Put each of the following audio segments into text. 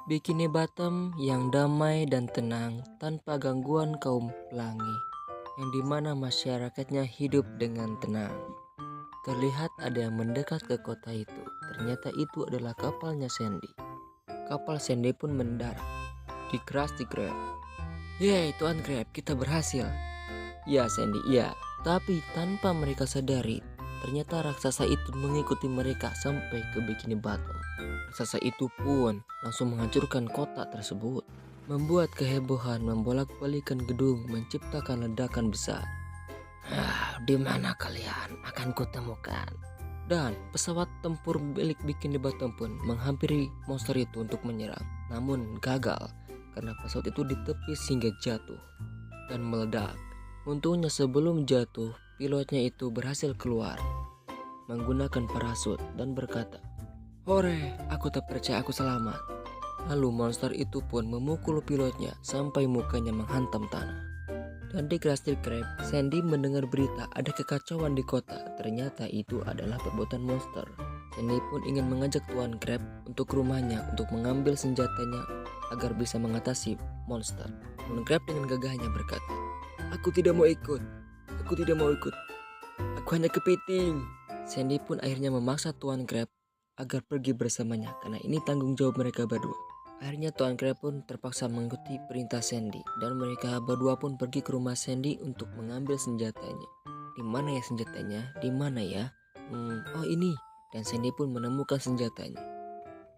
Bikini Bottom yang damai dan tenang tanpa gangguan kaum pelangi, yang dimana masyarakatnya hidup dengan tenang. Terlihat ada yang mendekat ke kota itu. Ternyata itu adalah kapalnya Sandy. Kapal Sandy pun mendarat di Krusty Krab. Yeay, Tuan Krab, kita berhasil. Ya Sandy, iya. Tapi tanpa mereka sadari, ternyata raksasa itu mengikuti mereka sampai ke Bikini Bottom. Raksasa itu pun langsung menghancurkan kota tersebut, membuat kehebohan, membolak-balikan gedung, menciptakan ledakan besar. Di mana kalian? Akan kutemukan. Dan pesawat tempur milik Bikini Bottom pun menghampiri monster itu untuk menyerang, namun gagal karena pesawat itu ditepis hingga jatuh dan meledak. Untungnya sebelum jatuh, pilotnya itu berhasil keluar menggunakan parasut dan berkata, "Hore, aku tak percaya aku selamat." Lalu monster itu pun memukul pilotnya sampai mukanya menghantam tanah. Dan di Krusty Krab, Sandy mendengar berita ada kekacauan di kota. Ternyata itu adalah perbuatan monster. Sandy pun ingin mengajak Tuan Krab untuk ke rumahnya untuk mengambil senjatanya agar bisa mengatasi monster. Tuan Krab dengan gagahnya berkata, "Aku tidak mau ikut. Aku tidak mau ikut. Aku hanya kepiting." Sandy pun akhirnya memaksa Tuan Krab agar pergi bersamanya karena ini tanggung jawab mereka berdua. Akhirnya Tuan Krab pun terpaksa mengikuti perintah Sandy dan mereka berdua pun pergi ke rumah Sandy untuk mengambil senjatanya. Di mana ya senjatanya? Di mana ya? Oh ini. Dan Sandy pun menemukan senjatanya.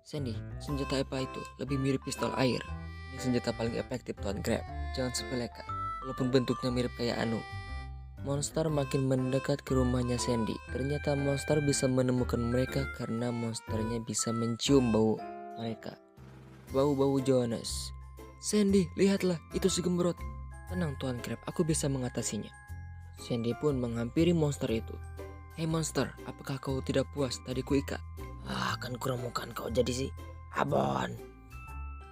Sandy, senjata apa itu? Lebih mirip pistol air. Ini senjata paling efektif Tuan Krab. Jangan sepelekan. Walaupun bentuknya mirip kayak anu. Monster makin mendekat ke rumahnya Sandy. Ternyata monster bisa menemukan mereka karena monsternya bisa mencium bau mereka. Bau-bau Jonas. "Sandy, lihatlah, itu si gembrot." "Tenang Tuan Krab, aku bisa mengatasinya." Sandy pun menghampiri monster itu. "Hei monster, apakah kau tidak puas tadi ku ikat?" Kan kuremukan kau jadi sih. Abon."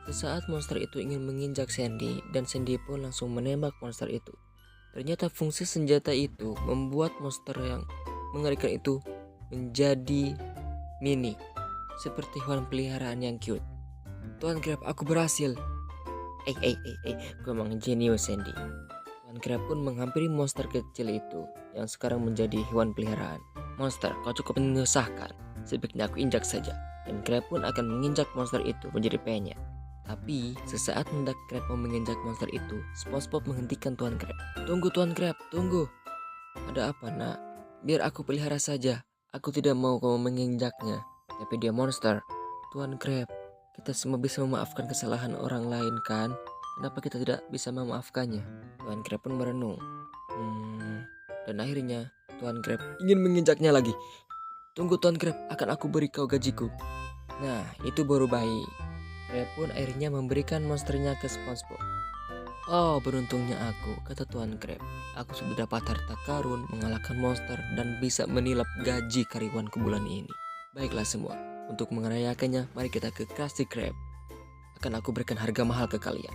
Sesaat monster itu ingin menginjak Sandy dan Sandy pun langsung menembak monster itu. Ternyata fungsi senjata itu membuat monster yang mengerikan itu menjadi mini, seperti hewan peliharaan yang cute. "Tuan Krab, aku berhasil." Gue emang jenius Sandy. Tuan Krab pun menghampiri monster kecil itu yang sekarang menjadi hewan peliharaan. "Monster, kau cukup menyusahkan. Sebaiknya aku injak saja." Dan Krab pun akan menginjak monster itu menjadi penyet. Tapi sesaat hendak Krab mau menginjak monster itu, SpongeBob menghentikan Tuan Krab. "Tunggu Tuan Krab, tunggu." "Ada apa nak? Biar aku pelihara saja. Aku tidak mau kau menginjaknya." "Tapi dia monster." "Tuan Krab, kita semua bisa memaafkan kesalahan orang lain kan? Kenapa kita tidak bisa memaafkannya?" Tuan Krab pun merenung. Dan akhirnya Tuan Krab ingin menginjaknya lagi. "Tunggu Tuan Krab, akan aku beri kau gajiku." Nah, itu baru baik. Krab pun akhirnya memberikan monsternya ke SpongeBob. "Oh, beruntungnya aku," kata Tuan Krab. "Aku sudah dapat harta karun, mengalahkan monster, dan bisa menilap gaji karyawanku bulan ini. Baiklah semua, untuk merayakannya, mari kita ke Krusty Krab. Akan aku berikan harga mahal ke kalian."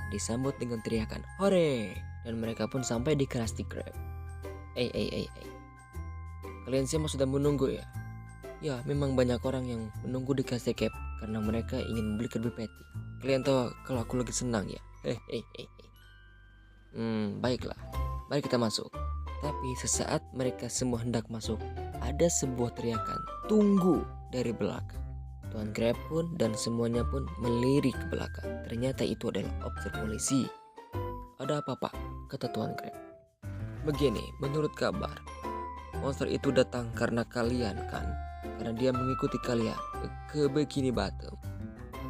Disambut dengan teriakan, "Hore!" Dan mereka pun sampai di Krusty Krab. Eh. Kalian semua sudah menunggu ya? Ya, memang banyak orang yang menunggu di Krusty Krab karena mereka ingin membeli Krabby Patty. Kalian tahu kalau aku lagi senang ya? Baiklah, mari kita masuk. Tapi sesaat mereka semua hendak masuk, ada sebuah teriakan, "Tunggu!" dari belakang. Tuan Krab pun dan semuanya pun melirik ke belakang. Ternyata itu adalah officer polisi. "Ada apa Pak?" kata Tuan Krab. "Begini, menurut kabar, monster itu datang karena kalian kan? Karena dia mengikuti kalian ke Bikini Bottom."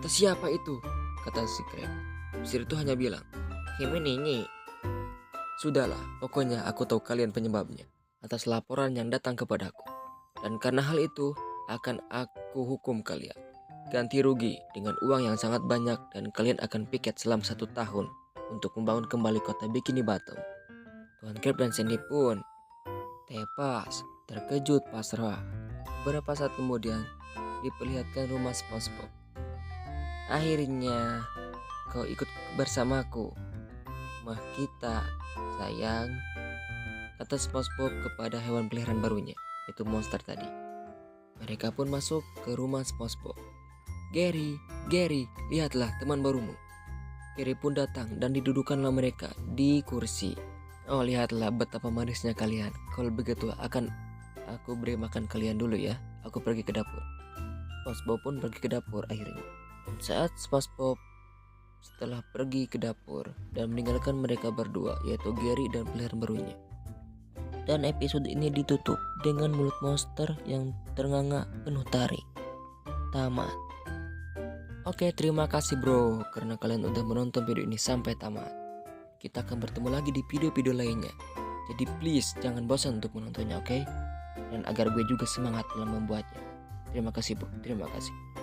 "Kata siapa itu?" kata si Krab. Officer itu hanya bilang, "Himenini." "Sudahlah, pokoknya aku tahu kalian penyebabnya atas laporan yang datang kepadaku. Dan karena hal itu, akan aku hukum kalian. Ganti rugi dengan uang yang sangat banyak dan kalian akan piket selama 1 tahun untuk membangun kembali kota Bikini Bottom." Tuan Krab dan Sandy pun tepas, terkejut, pasrah. Beberapa saat kemudian, diperlihatkan rumah SpongeBob. "Akhirnya kau ikut bersamaku. Rumah kita, sayang," kata SpongeBob kepada hewan peliharaan barunya, itu monster tadi. Mereka pun masuk ke rumah SpongeBob. Gary, Gary, lihatlah teman barumu. Gary pun datang dan didudukkanlah mereka di kursi. Oh, lihatlah betapa manisnya kalian. Kalau begitu akan aku beri makan kalian dulu ya. Aku pergi ke dapur. SpongeBob pun pergi ke dapur akhirnya. Saat SpongeBob setelah pergi ke dapur dan meninggalkan mereka berdua, yaitu Gary dan peliharaan barunya. Dan episode ini ditutup dengan mulut monster yang ternganga penuh taring. Tamat. Oke, terima kasih bro karena kalian udah menonton video ini sampai tamat. Kita akan bertemu lagi di video-video lainnya. Jadi please jangan bosan untuk menontonnya, oke? Dan agar gue juga semangat dalam membuatnya. Terima kasih bro, terima kasih.